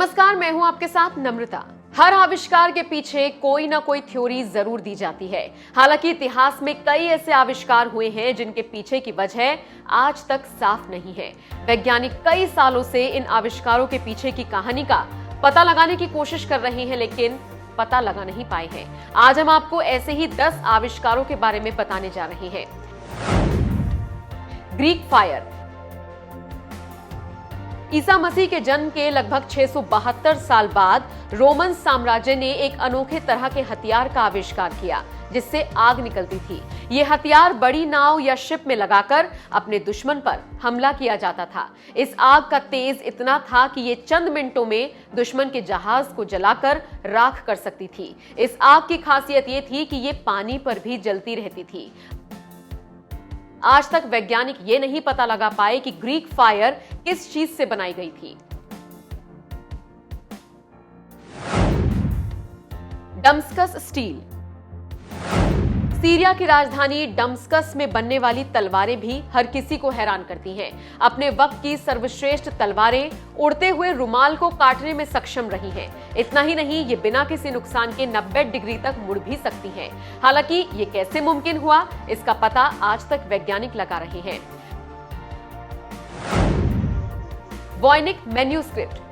नमस्कार, मैं हूं आपके साथ नम्रता। हर आविष्कार के पीछे कोई ना कोई थ्योरी जरूर दी जाती है। हालांकि इतिहास में कई ऐसे आविष्कार हुए हैं जिनके पीछे की वजह आज तक साफ नहीं है। वैज्ञानिक कई सालों से इन आविष्कारों के पीछे की कहानी का पता लगाने की कोशिश कर रहे हैं, लेकिन पता लगा नहीं पाए हैं। आज हम आपको ऐसे ही 10 आविष्कारों के बारे में बताने जा रहे हैं। Greek fire. ईसा मसीह के जन्म के लगभग 672 साल बाद रोमन साम्राज्य ने एक अनोखे तरह के हथियार का आविष्कार किया जिससे आग निकलती थी। ये हथियार बड़ी नाव या शिप में लगाकर अपने दुश्मन पर हमला किया जाता था। इस आग का तेज इतना था कि ये चंद मिनटों में दुश्मन के जहाज को जलाकर राख कर सकती थी। इस आग की खासियत ये थी कि ये पानी पर भी जलती रहती थी। आज तक वैज्ञानिक ये नहीं पता लगा पाए कि ग्रीक फायर किस चीज से बनाई गई थी। Damascus steel. सीरिया की राजधानी डमस्कस में बनने वाली तलवारें भी हर किसी को हैरान करती हैं। अपने वक्त की सर्वश्रेष्ठ तलवारें उड़ते हुए रुमाल को काटने में सक्षम रही हैं। इतना ही नहीं, ये बिना किसी नुकसान के 90 डिग्री तक मुड़ भी सकती हैं। हालांकि ये कैसे मुमकिन हुआ, इसका पता आज तक वैज्ञानिक लगा रहे हैं। वॉयनिक मैन्यूस्क्रिप्ट।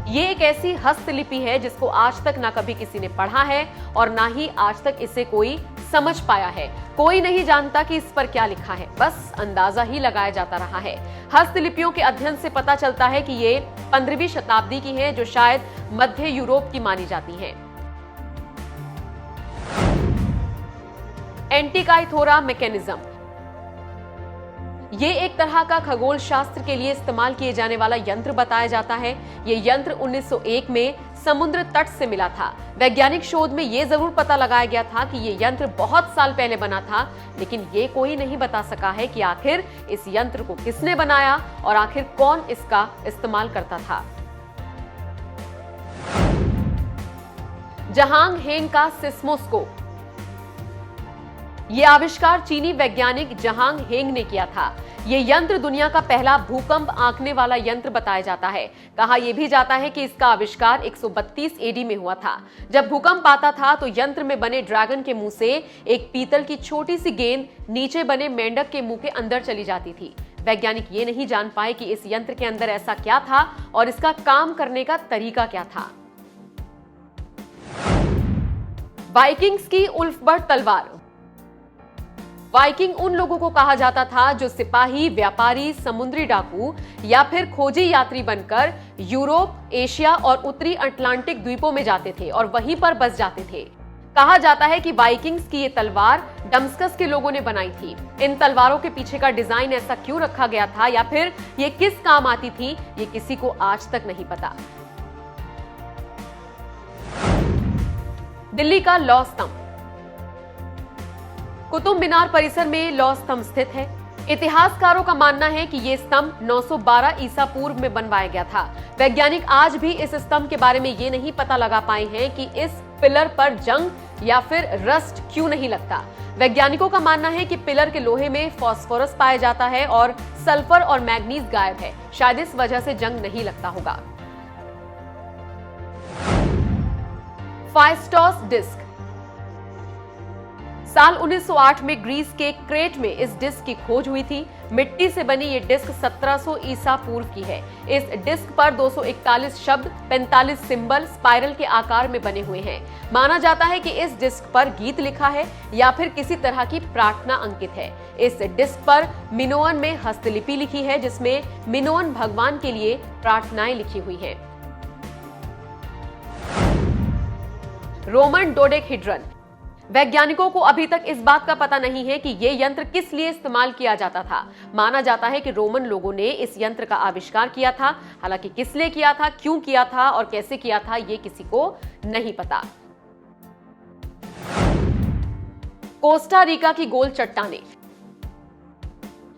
ये एक ऐसी हस्तलिपि है जिसको आज तक ना कभी किसी ने पढ़ा है और ना ही आज तक इसे कोई समझ पाया है। कोई नहीं जानता कि इस पर क्या लिखा है, बस अंदाजा ही लगाया जाता रहा है। हस्तलिपियों के अध्ययन से पता चलता है कि ये 15वीं शताब्दी की हैं, जो शायद मध्य यूरोप की मानी जाती हैं। एंटीकाइथोरा मैकेनिज्म। ये एक तरह का खगोल शास्त्र के लिए इस्तेमाल किए जाने वाला यंत्र बताया जाता है। ये यंत्र 1901 में समुद्र तट से मिला था। वैज्ञानिक शोध में ये जरूर पता लगाया गया था कि ये यंत्र बहुत साल पहले बना था, लेकिन ये कोई नहीं बता सका है कि आखिर इस यंत्र को किसने बनाया और आखिर कौन इसका इस्तेमाल करता था। जहांग हेंग का सिस्मोस्कोप। ये आविष्कार चीनी वैज्ञानिक जहांग हेंग ने किया था। ये यंत्र दुनिया का पहला भूकंप आंकने वाला यंत्र बताया जाता है। कहा यह भी जाता है कि इसका आविष्कार 132 एडी में हुआ था। जब भूकंप आता था तो यंत्र में बने ड्रैगन के मुंह से एक पीतल की छोटी सी गेंद नीचे बने मेंढक के मुंह के अंदर चली जाती थी। वैज्ञानिक ये नहीं जान पाए कि इस यंत्र के अंदर ऐसा क्या था और इसका काम करने का तरीका क्या था। वाइकिंग्स की उल्फबर्ट तलवार। वाइकिंग उन लोगों को कहा जाता था जो सिपाही, व्यापारी, समुद्री डाकू या फिर खोजी यात्री बनकर यूरोप, एशिया और उत्तरी अटलांटिक द्वीपों में जाते थे और वहीं पर बस जाते थे। कहा जाता है कि वाइकिंग्स की ये तलवार डमस्कस के लोगों ने बनाई थी। इन तलवारों के पीछे का डिजाइन ऐसा क्यों रखा गया था या फिर ये किस काम आती थी, ये किसी को आज तक नहीं पता। दिल्ली का लौह स्तंभ। कुतुब मीनार परिसर में लौह स्तंभ स्थित है। इतिहासकारों का मानना है कि यह स्तंभ 912 ईसा पूर्व में बनवाया गया था। वैज्ञानिक आज भी इस स्तंभ के बारे में ये नहीं पता लगा पाए हैं कि इस पिलर पर जंग या फिर रस्ट क्यों नहीं लगता। वैज्ञानिकों का मानना है कि पिलर के लोहे में फास्फोरस पाया जाता है और सल्फर और मैग्नीज गायब है। शायद इस वजह से जंग नहीं लगता होगा। फाइस्टॉस डिस्क। साल 1908 में ग्रीस के क्रेट में इस डिस्क की खोज हुई थी। मिट्टी से बनी ये डिस्क 1700 ईसा पूर्व की है। इस डिस्क पर 241 शब्द, 45 सिंबल स्पाइरल के आकार में बने हुए हैं। माना जाता है कि इस डिस्क पर गीत लिखा है या फिर किसी तरह की प्रार्थना अंकित है। इस डिस्क पर मिनोअन में हस्तलिपि लिखी है जिसमें मिनोअन भगवान के लिए प्रार्थनाएं लिखी हुई हैं। रोमन डोडेकेहेड्रन। वैज्ञानिकों को अभी तक इस बात का पता नहीं है कि यह यंत्र किस लिए इस्तेमाल किया जाता था। माना जाता है कि रोमन लोगों ने इस यंत्र का आविष्कार किया था। हालांकि किस लिए किया था, क्यों किया था और कैसे किया था, यह किसी को नहीं पता। कोस्टा रिका की गोल चट्टानें।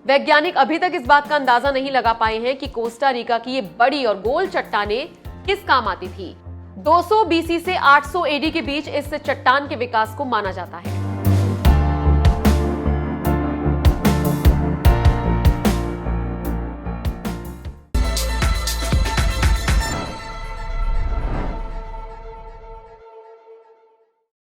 वैज्ञानिक अभी तक इस बात का अंदाजा नहीं लगा पाए हैं कि कोस्टा रिका की ये बड़ी और गोल चट्टानें किस काम आती थी। 200 बीसी से 800 एडी के बीच इस चट्टान के विकास को माना जाता है।